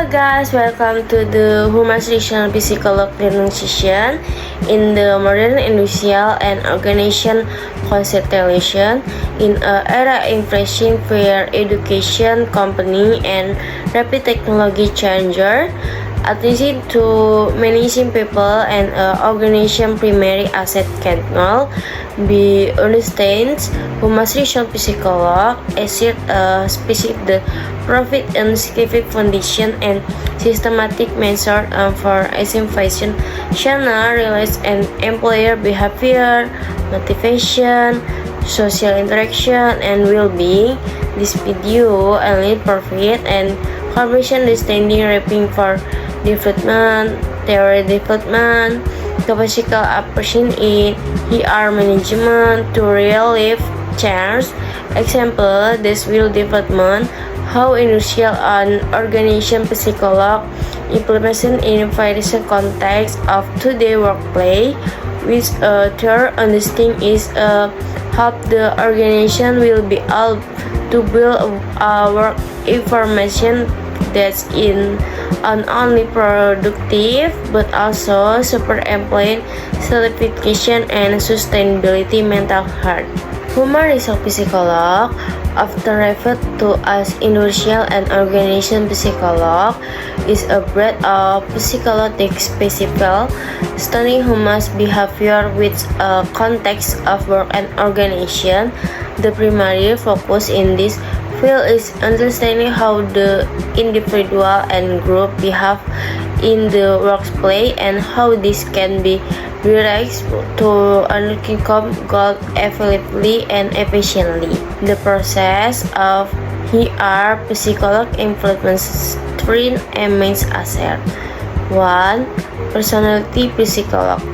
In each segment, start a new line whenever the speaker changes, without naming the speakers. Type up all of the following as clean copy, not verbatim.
guys, welcome to the Human Research Psychology Learning Session in the modern industrial and organization constellation in an era inflation where education, company, and rapid technology changer. Attention to managing people and organization primary asset cannot be understood. Human Research Psychology assert specific the profit and scientific foundation and systematic measure for innovation, channel realize and employer behavior, motivation, social interaction, and well-being. This video only profit and collaboration understanding wrapping for development, theory development, capacity application in ER management to real life change. Example, this will development how industrial and organization psychology implementation in various contexts of today workplace, which third understanding is how the organization will be able to build a work information that's in not only productive but also super employee satisfaction and sustainability mental health. Human resource psychology often referred to as industrial and organization psychology is a breadth of psychological specific studying human behavior with a context of work and organization. The primary focus in this field is understanding how the individual and group behave in the workplace and how this can be realized to achieve goals effectively and efficiently. The process of HR psychology influences three main aspects. 1. Personality psychology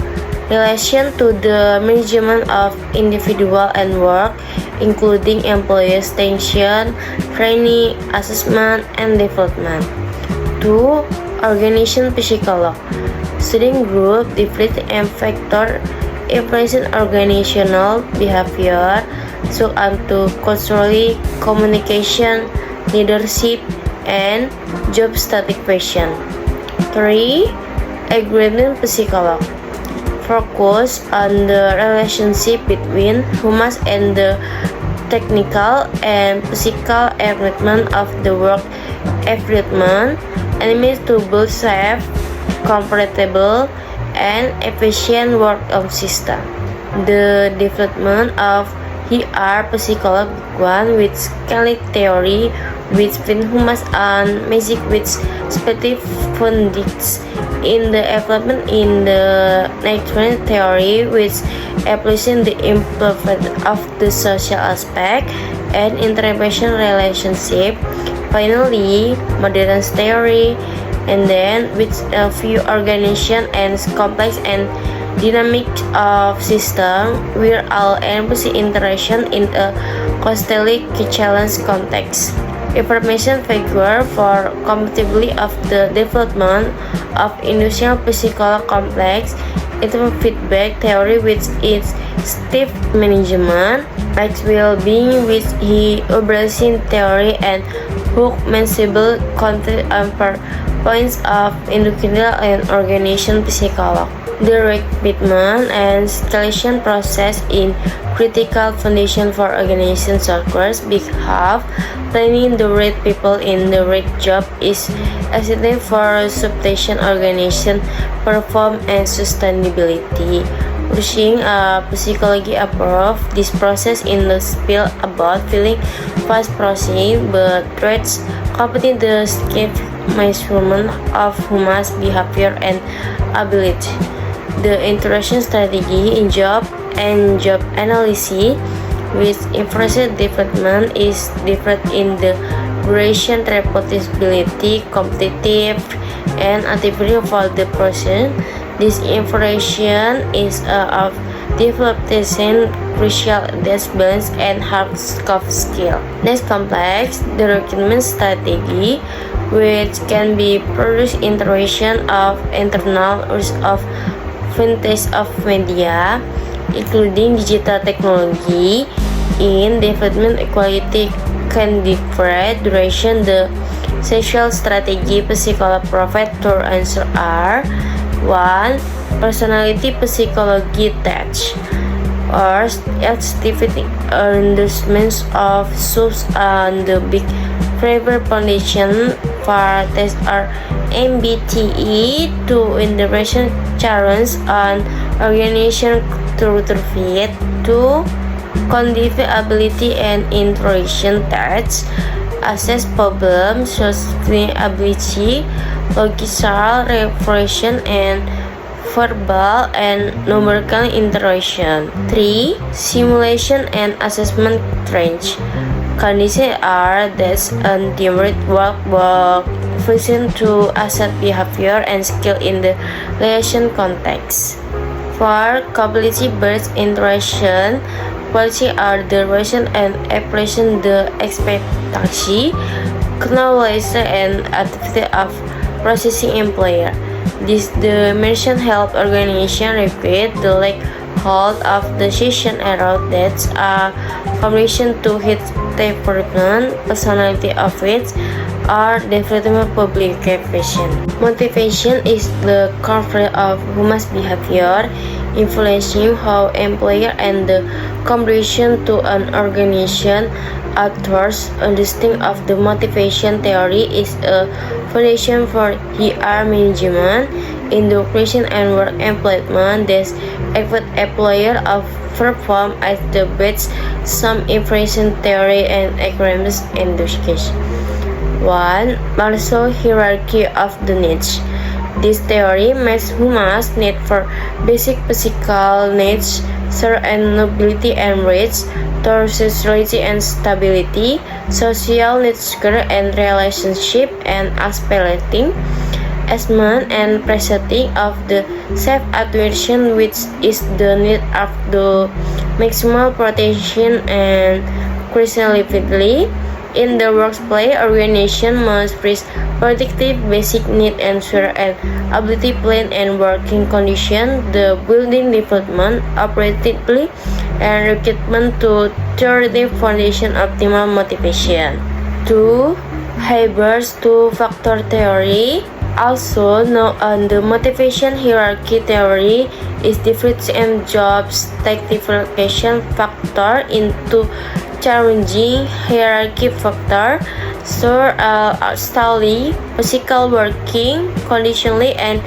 relation to the management of individual and work, including employee retention, training, assessment, and development. 2. Organization psychology studying group different and factor influencing organizational behavior such as culturally, communication, leadership, and job satisfaction. 3. Agreement psychology focus on the relationship between humans and the technical and physical environment of the work environment, aims to build safe, comfortable, and efficient work system. The development of HR psychology one with scaling theory which humans and magic with specific findings in the development in the network theory which applies the improvement of the social aspect and intervention relationship. Finally, modern theory and then with a few organization and complex and dynamic of system where all empathy interaction in a constantly challenge context. Information figure for compatibility of the development of industrial psychology complex into feedback theory with its stiff management, like well-being with the overarching theory and hook mentionable content and points of individual and organization psychology. The recruitment and selection process in critical foundation for organization softwares behalf training the right people in the right job is essential for substation organization perform and sustainability. Pushing a psychology approach this process in the spiel about feeling fast processing but threats completing the skill measurement of human behavior and ability. The interaction strategy in job and job analysis with information development is different in the duration, reproducibility, competitive, and activity for the person. This information is of development crucial that's balance and hard soft skill. Next complex, the recruitment strategy which can be produced interaction of internal use of vintage of media, including digital technology, in development equality can differ duration the social strategy psychology provide to answer are 1. Personality psychology test or activity endorsements of subs and the big Faber Foundation for test are MBTI to integration challenge and organization to fit to cognitive ability and interaction tests assess problem solving ability logical reflection and verbal and numerical interaction. 3. Simulation and assessment range. Conditions are that and direct work vision to assess behavior and skill in the relation context. 4. Capability-based interaction. Quality are the relation and application the expectancy, knowledge and activity of processing employer. This dimension help organization repeat the hold of decision around that foundation to hit development, personality of it, or development publication. Motivation is the core of human behavior, influencing how employer and the contribution to an organization. Authors understanding of the motivation theory is a foundation for HR management, education and work employment that expect employer of perform as the best. Some information theory and acronyms in this case. 1. Maslow hierarchy of the needs. This theory makes humans need for basic physical needs, serve and nobility and rights, towards security and stability, social needs care and relationship and aspirating, assessment and presenting of the self-attribution which is the need of the maximal protection and crucially in the workplace, organization must predictive basic need and share and ability plan and working condition, the building development, operatively and recruitment to theoretic foundation optimal motivation. 2. Haber's two-factor theory, also known as the motivation hierarchy theory, is divides and jobs stratification factor into challenging hierarchy factor, study, physical working, conditionally and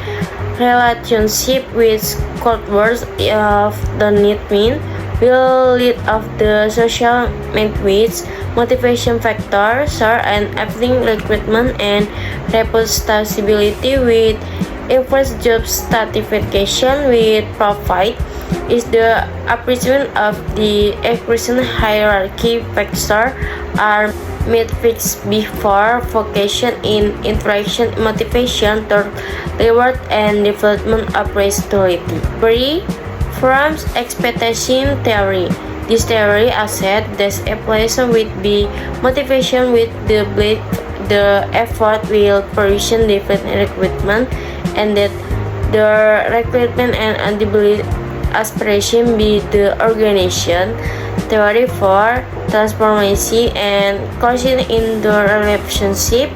relationship with coworkers of the need mean will lead of the social metrics, motivation factor, and everything recruitment and representability with influence job stratification with profit is the appreciation of the expression hierarchy factor are made fixed before vocation in interaction motivation toward reward and development opportunity. 3. From expectation theory. This theory asserts that employees will be motivation with the belief the effort will produce different recruitment and that the recruitment and ability aspiration be the organization. Theory 4. Transformation and cohesion in the relationship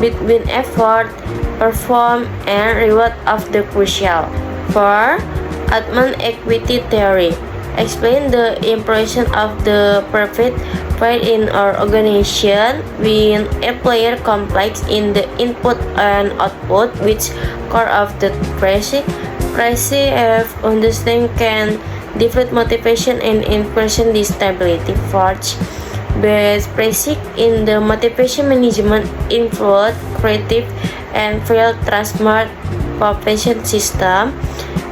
between effort, perform, and reward of the crucial. 4. Altman equity theory. Explain the impression of the profit paid in our organization when employer complex in the input and output which core of the crisis of understanding can develop motivation and impression stability. 4th, best practice in the motivation management include creative and field transfer compensation system,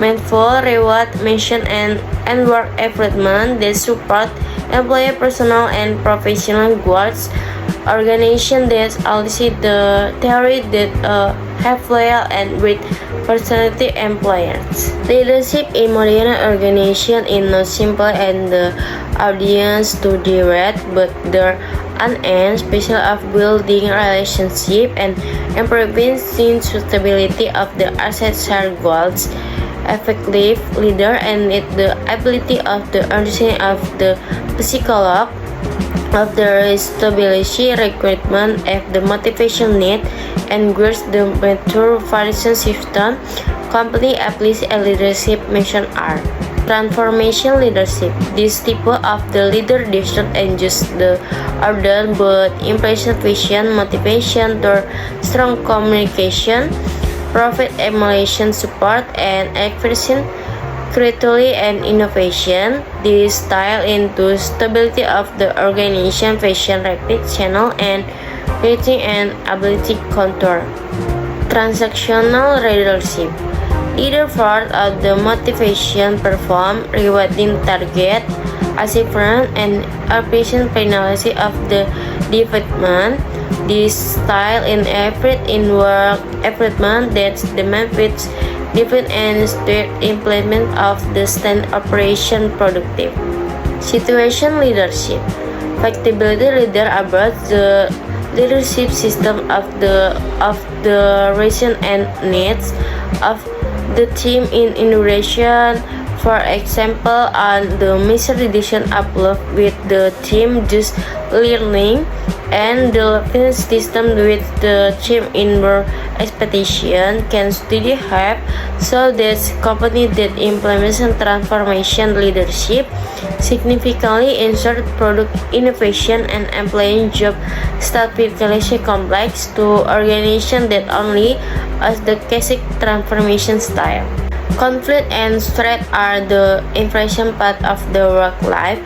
mindful reward mission and work environment that support employee personal and professional goals. Organization that also the theory that have loyal and with personality employers. Leadership in modern organization is not simple and the audience to direct, but there an special of building relationship and improving sustainability of the asset share goals. Effective leader and the ability of the understanding of the psychology of the stability requirement of the motivation need and growth the mature variation system. Company applies a leadership mission are transformation leadership. This type of the leader does not endure the order but impression vision, motivation through strong communication, profit emulation support and expression creativity and innovation. This style into stability of the organization, vision, rapid channel, and reaching and ability contour. Transactional leadership. Either part of the motivation perform rewarding target achievement and appreciation penalty of the development. This style in effort in work improvement that demands different and strict implement of the stand operation productive. Situation leadership. Flexibility leader about the leadership system of the region and needs of the team in innovation. For example, on the mission reduction upload with the team just learning and the system with the team in more expectation can study help so that company that implements transformation leadership significantly insert product innovation and employing job stability complex to organization that only as the classic transformation style. Conflict and stress are the impression part of the work life,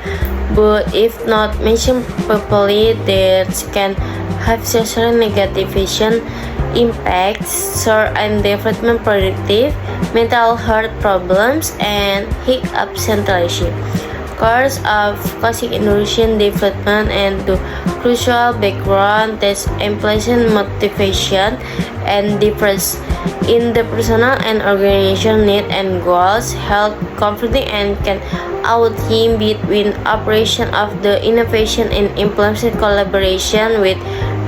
but if not mentioned properly, that can have social negative vision impacts, sore and development productive, mental health problems, and high absenteeism. Course of classic innovation development and the crucial background that implicit motivation and difference in the personal and organizational need and goals, health, conflict, and can out him between operation of the innovation and implementation collaboration with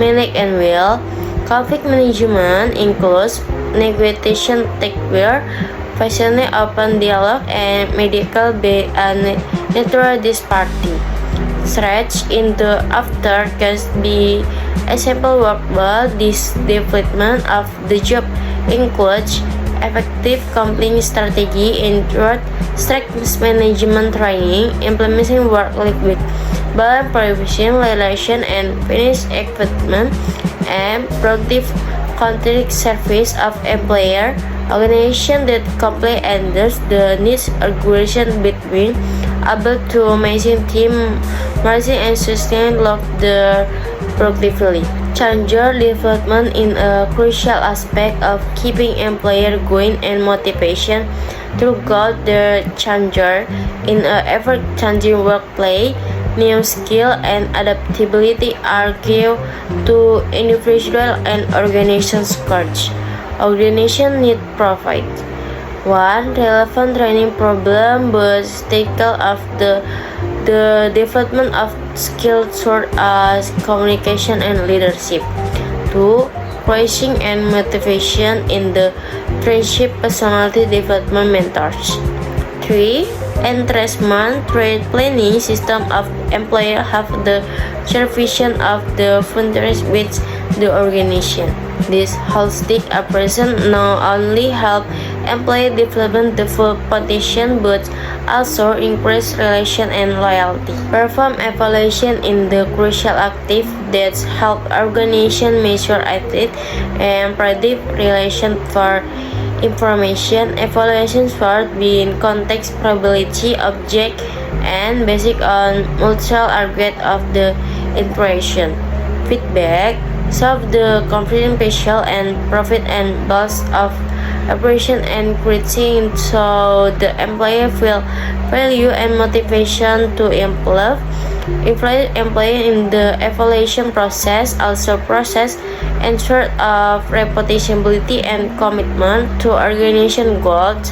Manic and Will. Conflict management includes negotiation technique, passionate open dialogue, and medical natural disparity. Stretch into after can be a simple work, but this development of the job includes effective company strategy, include strict management training, implementing work-life with balance, provision, relation, and finish equipment, and productive contract service of employer. Organization that completely endorse the needs aggregation between able to maintain team margin and sustain lock the productively. Challenger development in a crucial aspect of keeping employer going and motivation throughout the challenger in a ever-changing workplace. New skill and adaptability are key to individual and organization's courage. Organization need provide 1. Relevant training problem but tackle of the development of skills such as communication and leadership. 2. Pricing and motivation in the friendship personality development mentors. 3. Entrustment trade planning system of employer have the supervision of the funders with the organization. This holistic approach not only help employee development the full potential but also increase relation and loyalty. Perform evaluation in the crucial active that help organization measure athlete and predict relation for information. Evaluations for being context, probability, object, and basic on multiple argument of the impression. Feedback solve the confident facial and profit and loss of operation and creating so the employee feel value and motivation to improve. Employee in the evaluation process also process ensure of reputationability and commitment to organization goals,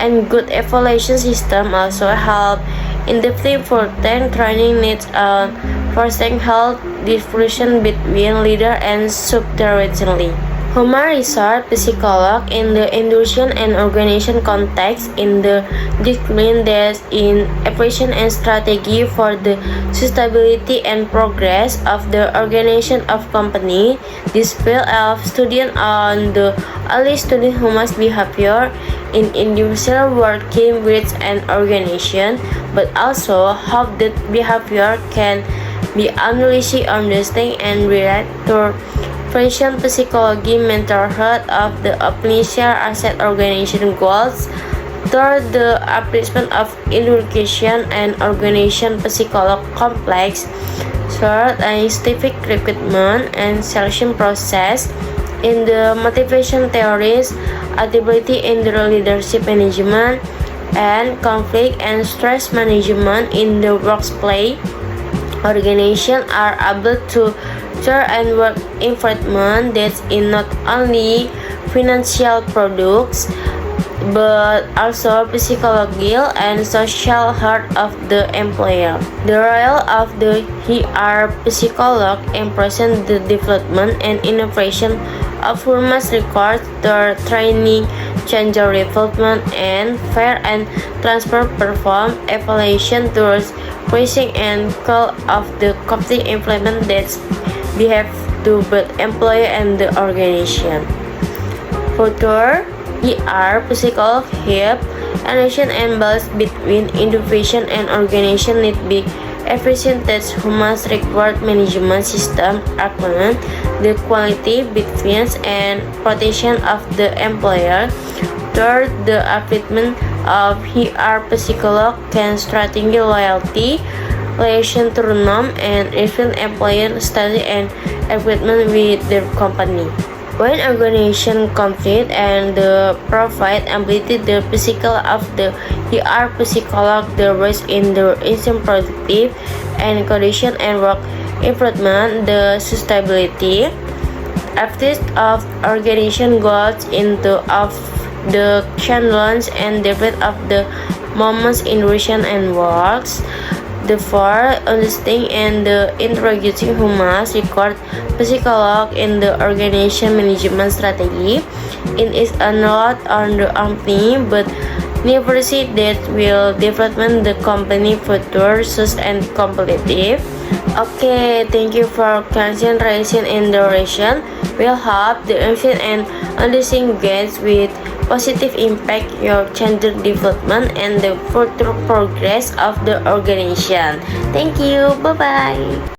and good evaluation system also help in the for training needs fostering health diffusion between leader and subterraneously. Human resource psychologist in the industrial and organization context in the discipline that in operation and strategy for the sustainability and progress of the organization of company. This field of study on the early student human behavior in individual working with an organization, but also how that behavior can be analyzed, understood, and related to Friction psychology, mental health of the initial asset organization goals through the application of education and organization psychology complex, short and scientific recruitment and selection process in the motivation theories, adaptability in the leadership management, and conflict and stress management in the workplace. Organizations are able to and work environment that is not only financial products but also psychological and social health of the employer. The role of the HR psychologist in present the development and innovation of human records, their training, change development, and fair and transfer perform evaluation towards pricing and call of the company implement that behave to both employee and the organization. Further, ER psychology help analyze and balance between innovation and organization need be efficient that human required management system augment the quality between and protection of the employer. Third, the application of ER psychology can strengthen loyalty, relation to norm, and even employer study and equipment with their company. When organization complete and provide ability the physical of the ER psychologist the rest in the instant productive and condition and work improvement the sustainability activities of organization goals into of the challenge and debate of the moments innovation and works. Therefore, understanding and introducing human record psychology in the organization management strategy it is a not on the company but never see that will development the company further sus and competitive. Okay, thank you for consideration and duration. We'll help the infant and understanding gains with positive impact your gender development and the further progress of the organization. Thank you. Bye bye.